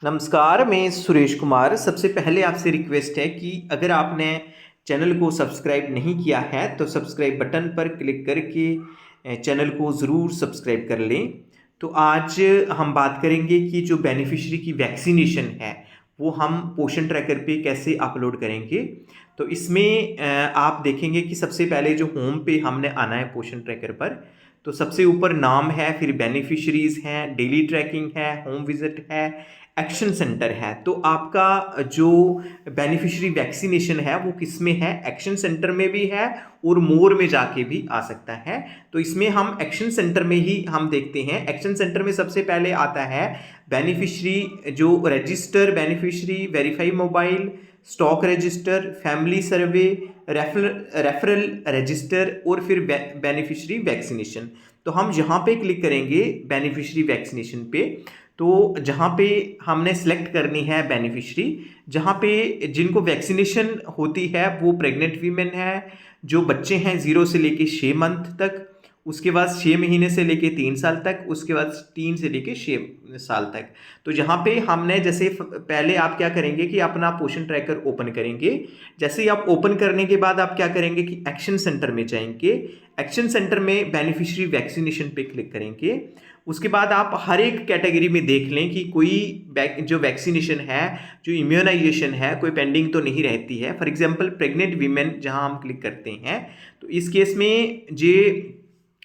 नमस्कार, मैं सुरेश कुमार। सबसे पहले आपसे रिक्वेस्ट है कि अगर आपने चैनल को सब्सक्राइब नहीं किया है तो सब्सक्राइब बटन पर क्लिक करके चैनल को ज़रूर सब्सक्राइब कर लें। तो आज हम बात करेंगे कि जो बेनिफिशियरी की वैक्सीनेशन है वो हम पोषण ट्रैकर पे कैसे अपलोड करेंगे। तो इसमें आप देखेंगे कि सबसे पहले जो होम पे हमने आना है पोषण ट्रैकर पर, तो सबसे ऊपर नाम है, फिर बेनिफिशरीज हैं, डेली ट्रैकिंग है, होम विजिट है, एक्शन सेंटर है। तो आपका जो बेनिफिशियरी वैक्सीनेशन है वो किस में है, एक्शन सेंटर में भी है और मोर में जाके भी आ सकता है। तो इसमें हम एक्शन सेंटर में ही हम देखते हैं। एक्शन सेंटर में सबसे पहले आता है बेनिफिशियरी जो register beneficiary, verify mobile, stock register, family survey, referral register और फिर बेनिफिशियरी वैक्सीनेशन। तो हम यहाँ पे क्लिक करेंगे बेनिफिशियरी वैक्सीनेशन पे। तो जहाँ पे हमने सेलेक्ट करनी है बेनिफिशियरी, जहाँ पे जिनको वैक्सीनेशन होती है वो प्रेग्नेंट वीमेन है, जो बच्चे हैं 0 से लेके 6 मंथ तक, उसके बाद 6 महीने से लेके 3 साल तक, उसके बाद 3 से लेके 6 साल तक। तो जहाँ पे हमने जैसे पहले आप क्या करेंगे कि अपना पोषण ट्रैकर ओपन करेंगे। जैसे ही आप ओपन करने के बाद आप क्या करेंगे कि एक्शन सेंटर में जाएंगे। एक्शन सेंटर में बेनिफिशियरी वैक्सीनेशन पे क्लिक करेंगे। उसके बाद आप हर एक कैटेगरी में देख लें कि कोई जो वैक्सीनेशन है, जो इम्यूनाइजेशन है, कोई पेंडिंग तो नहीं रहती है। फॉर एग्जांपल प्रेग्नेंट वीमेन जहां हम क्लिक करते हैं, तो इस केस में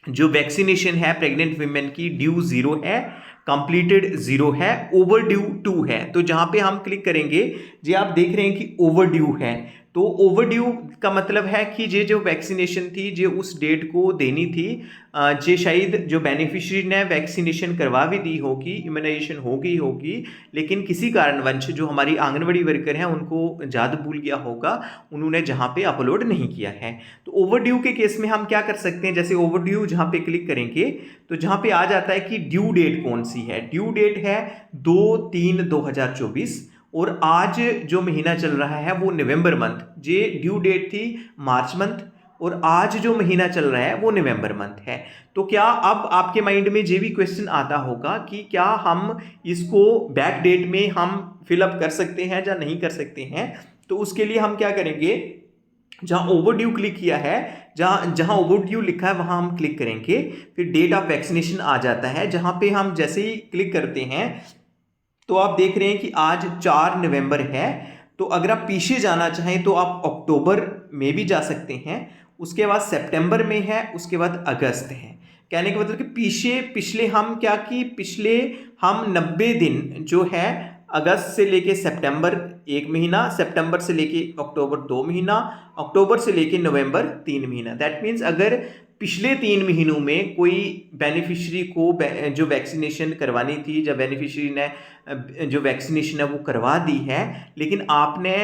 जो वैक्सीनेशन है प्रेग्नेंट वीमेन की, ड्यू 0 है, कंप्लीटेड 0 है, ओवर ड्यू 2 है। तो जहां पे हम क्लिक करेंगे, जी आप देख रहे हैं कि ओवर ड्यू है। तो ओवर ड्यू का मतलब है कि ये जो वैक्सीनेशन थी जो उस डेट को देनी थी, जे शायद जो बेनिफिशियरी ने वैक्सीनेशन करवा भी दी होगी, इम्यूनाइजेशन हो गई होगी, लेकिन किसी कारणवश जो हमारी आंगनवाड़ी वर्कर हैं उनको याद भूल गया होगा, उन्होंने जहाँ पे अपलोड नहीं किया है। तो ओवर ड्यू के केस में हम क्या कर सकते हैं, जैसे ओवर ड्यू जहाँ पे क्लिक करेंगे तो जहाँ पे आ जाता है कि ड्यू डेट कौन सी है। ड्यू डेट है 2/3/2024 और आज जो महीना चल रहा है वो नवंबर मंथ। जे ड्यू डेट थी मार्च मंथ और आज जो महीना चल रहा है वो नवंबर मंथ है। तो क्या अब आपके माइंड में ये भी क्वेश्चन आता होगा कि क्या हम इसको बैक डेट में हम फिलअप कर सकते हैं या नहीं कर सकते हैं। तो उसके लिए हम क्या करेंगे, जहां ओवरड्यू क्लिक किया है, जहां जहां ओवरड्यू लिखा है वहां हम क्लिक करेंगे। फिर डेट ऑफ वैक्सीनेशन आ जाता है, जहां पे हम जैसे ही क्लिक करते हैं तो आप देख रहे हैं कि आज 4 नवंबर है। तो अगर आप पीछे जाना चाहें तो आप अक्टूबर में भी जा सकते हैं, उसके बाद सितंबर में है, उसके बाद अगस्त है। कहने का मतलब कि पिछले हम क्या कि पिछले हम 90 दिन जो है, अगस्त से लेके सितंबर 1 महीना, सितंबर से लेके अक्टूबर 2 महीना, अक्टूबर से लेके नवंबर 3 महीना। दैट मीन्स अगर पिछले 3 महीनों में कोई बेनिफिशियरी को जो वैक्सीनेशन करवानी थी, जब बेनिफिशियरी ने जो वैक्सीनेशन है वो करवा दी है, लेकिन आपने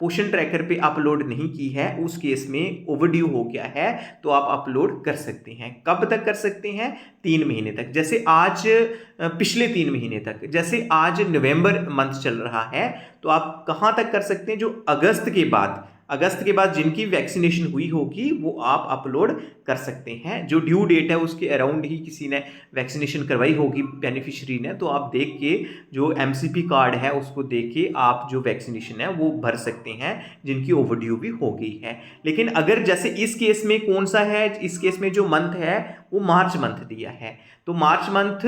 पोषण ट्रैकर पे अपलोड नहीं की है, उस केस में ओवरड्यू हो गया है, तो आप अपलोड कर सकते हैं। कब तक कर सकते हैं, 3 महीने तक। जैसे आज पिछले 3 महीने तक, जैसे आज नवंबर मंथ चल रहा है, तो आप कहाँ तक कर सकते हैं, जो अगस्त के बाद जिनकी वैक्सीनेशन हुई होगी वो आप अपलोड कर सकते हैं। जो ड्यू डेट है उसके अराउंड ही किसी ने वैक्सीनेशन करवाई होगी बेनिफिशियरी ने, तो आप देख के जो एमसीपी कार्ड है उसको देख के आप जो वैक्सीनेशन है वो भर सकते हैं, जिनकी ओवरड्यू भी हो गई है। लेकिन अगर जैसे इस केस में कौन सा है, इस केस में जो मंथ है वो मार्च मंथ दिया है। तो मार्च मंथ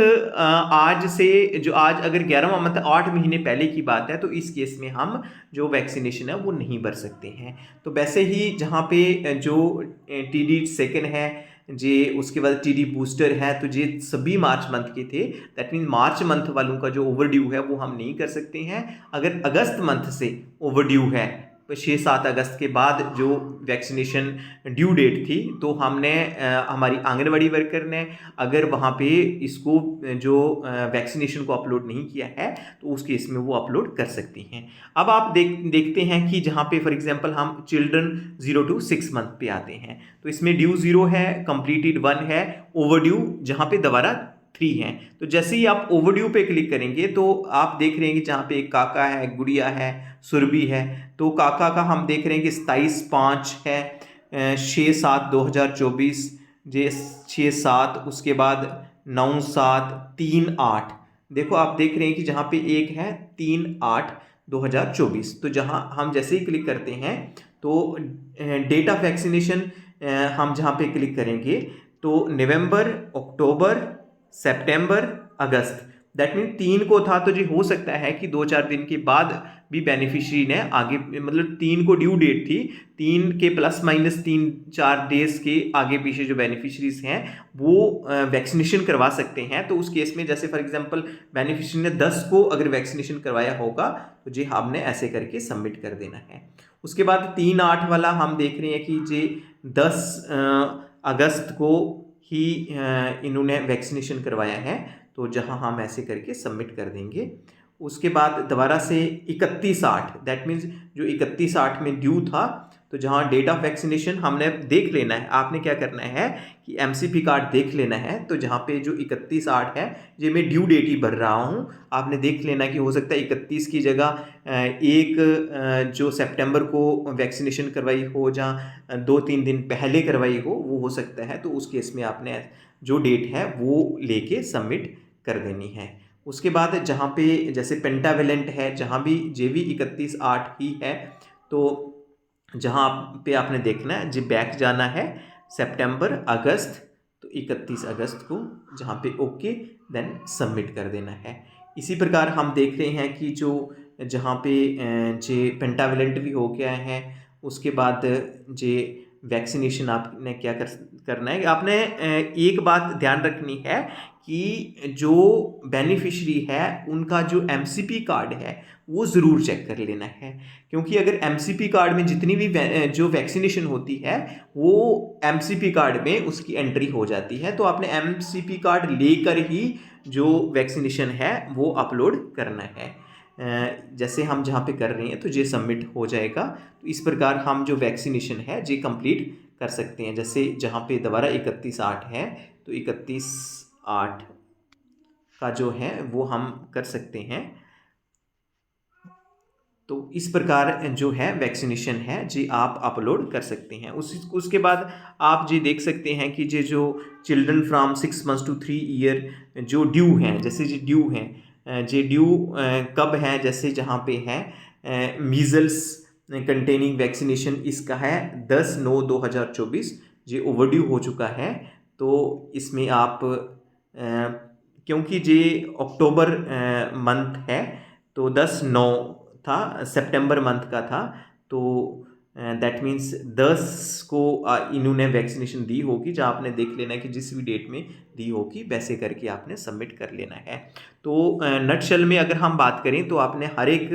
आज से जो आज अगर 11वां मंथ 8 महीने पहले की बात है, तो इस केस में हम जो वैक्सीनेशन है वो नहीं भर सकते हैं। तो वैसे ही जहाँ पे जो टीडी सेकंड है जे, उसके बाद टीडी बूस्टर है, तो ये सभी मार्च मंथ के थे। दैट मीन मार्च मंथ वालों का जो ओवरड्यू है वो हम नहीं कर सकते हैं। अगर अगस्त मंथ से ओवरड्यू है, 6-7 अगस्त के बाद जो वैक्सीनेशन ड्यू डेट थी, तो हमने हमारी आंगनवाड़ी वर्कर ने अगर वहाँ पे इसको जो वैक्सीनेशन को अपलोड नहीं किया है, तो उस केस में वो अपलोड कर सकती हैं। अब आप देखते हैं कि जहाँ पे फॉर एग्जांपल हम चिल्ड्रन 0 to 6 मंथ पे आते हैं, तो इसमें ड्यू 0 है, कंप्लीटेड 1 है, ओवरड्यू जहाँ पे दोबारा 3 हैं। तो जैसे ही आप ओवरड्यू पे क्लिक करेंगे तो आप देख रहे हैं कि जहाँ पे एक काका है, गुड़िया है, सुरभि है। तो काका का हम देख रहे हैं कि 27/5 है, 6/7/2024, जे 6/7, उसके बाद 9/7/3/8, देखो आप देख रहे हैं कि जहाँ पे एक है 3/8/2024, तो जहाँ हम जैसे ही क्लिक करते हैं तो डेट ऑफ वैक्सीनेशन हम जहाँ पे क्लिक करेंगे तो नवंबर, अक्टूबर, सितंबर, अगस्त, दैट मीन 3 को था, तो जी हो सकता है कि 2-4 दिन के बाद भी बेनिफिशियरी ने आगे, मतलब 3 को ड्यू डेट थी, 3 के प्लस माइनस 3-4 डेज के आगे पीछे जो बेनिफिशरीज हैं वो वैक्सीनेशन करवा सकते हैं। तो उस केस में जैसे फॉर एग्जांपल बेनिफिशरी ने 10 को अगर वैक्सीनेशन करवाया होगा तो जी हमने ऐसे करके सबमिट कर देना है। उसके बाद 3/8 वाला हम देख रहे हैं कि जी 10 अगस्त को ही इन्होंने वैक्सीनेशन करवाया है, तो जहां हम ऐसे करके सबमिट कर देंगे। उसके बाद दोबारा से 31/8, दैट मीन्स जो 31/8 में ड्यू था, तो जहाँ डेट ऑफ वैक्सीनेशन हमने देख लेना है, आपने क्या करना है कि एमसीपी कार्ड देख लेना है। तो जहाँ पे जो 31/8 है ये मैं ड्यू डेट ही भर रहा हूँ, आपने देख लेना कि हो सकता है 31 की जगह एक जो सितंबर को वैक्सीनेशन करवाई हो, जहाँ 2-3 दिन पहले करवाई हो वो सकता है। तो उस केस में आपने जो डेट है वो लेके सबमिट कर देनी है। उसके बाद जहाँ पे जैसे पेंटावेलेंट है, जहाँ भी जेवी 31/8 ही है, तो जहाँ पे आपने देखना है जी बैक जाना है सितंबर, अगस्त, तो 31 अगस्त को जहाँ पे ओके देन सबमिट कर देना है। इसी प्रकार हम देख रहे हैं कि जो जहाँ पे जे पेंटावेलेंट भी हो गया है, उसके बाद जे वैक्सीनेशन आपने क्या करना है, आपने एक बात ध्यान रखनी है कि जो बेनिफिशरी है उनका जो एमसीपी कार्ड है वो ज़रूर चेक कर लेना है, क्योंकि अगर एमसीपी कार्ड में जितनी भी जो वैक्सीनेशन होती है वो एमसीपी कार्ड में उसकी एंट्री हो जाती है, तो आपने एमसीपी कार्ड लेकर ही जो वैक्सीनेशन है वो अपलोड करना है। जैसे हम जहाँ पे कर रहे हैं तो ये सबमिट हो जाएगा। तो इस प्रकार हम जो वैक्सीनेशन है ये कंप्लीट कर सकते हैं। जैसे जहाँ पे दोबारा 31/8 है तो 31/8 का जो है वो हम कर सकते हैं। तो इस प्रकार जो है वैक्सीनेशन है जी आप अपलोड कर सकते हैं। उसके बाद आप जी देख सकते हैं कि ये जो children from 6 months to 3 year जो ड्यू हैं, जैसे जी ड्यू हैं, जे ड्यू कब हैं, जैसे जहाँ पे है मीजल्स कंटेनिंग वैक्सीनेशन इसका है 10/9/2024, ये ओवरड्यू हो चुका है। तो इसमें आप क्योंकि ये अक्टूबर मंथ है तो 10/9 था, सितंबर मंथ का था, तो दैट मीन्स 10 को इन्होंने वैक्सीनेशन दी होगी, जहाँ आपने देख लेना है कि जिस भी डेट में दी होगी वैसे करके आपने सबमिट कर लेना है। तो नटशेल में अगर हम बात करें तो आपने हर एक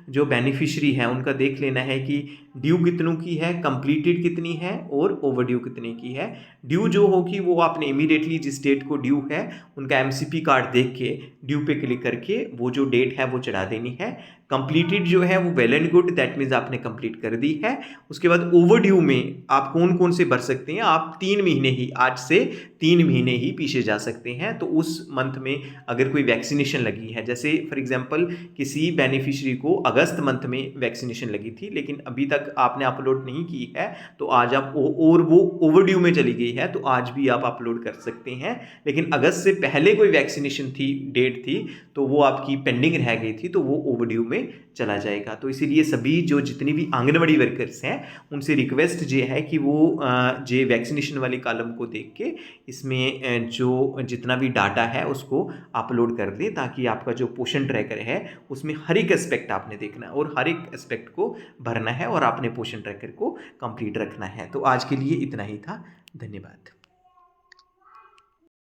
जो बेनिफिशरी है उनका देख लेना है कि ड्यू कितनों की है, कंप्लीटेड कितनी है और ओवरड्यू कितने की है। ड्यू जो होगी वो आपने इमीडिएटली जिस डेट को ड्यू है उनका एमसीपी कार्ड देख के ड्यू पे क्लिक करके वो जो डेट है वो चढ़ा देनी है। कंप्लीटेड जो है वो well and good, that means आपने कंप्लीट कर दी है। उसके बाद ओवरड्यू में आप कौन कौन से भर सकते हैं, आप 3 महीने ही, आज से 3 महीने ही पीछे जा सकते हैं। तो उस मंथ में अगर कोई वैक्सीनेशन लगी है, जैसे फॉर एग्जांपल किसी बेनिफिशियरी को अगस्त मंथ में वैक्सीनेशन लगी थी लेकिन अभी तक आपने अपलोड नहीं की है, तो आज आप और वो ओवरड्यू में चली गई है तो आज भी आप अपलोड कर सकते हैं। लेकिन अगस्त से पहले कोई वैक्सीनेशन थी, डेट थी, तो वो आपकी पेंडिंग रह गई थी, तो वो ओवरड्यू में चला जाएगा। तो इसीलिए सभी जो जितनी भी आंगनबाड़ी वर्कर्स हैं उनसे रिक्वेस्ट ये है कि वो जे वैक्सीनेशन वाली कॉलम को देख के इसमें जो जितना भी डाटा है उसको अपलोड कर दें, ताकि आपका जो पोषण ट्रैकर है उसमें हर एक एस्पेक्ट आपने देखना है और हर एक एस्पेक्ट को भरना है और आपने पोषण ट्रैकर को कंप्लीट रखना है। तो आज के लिए इतना ही था। धन्यवाद।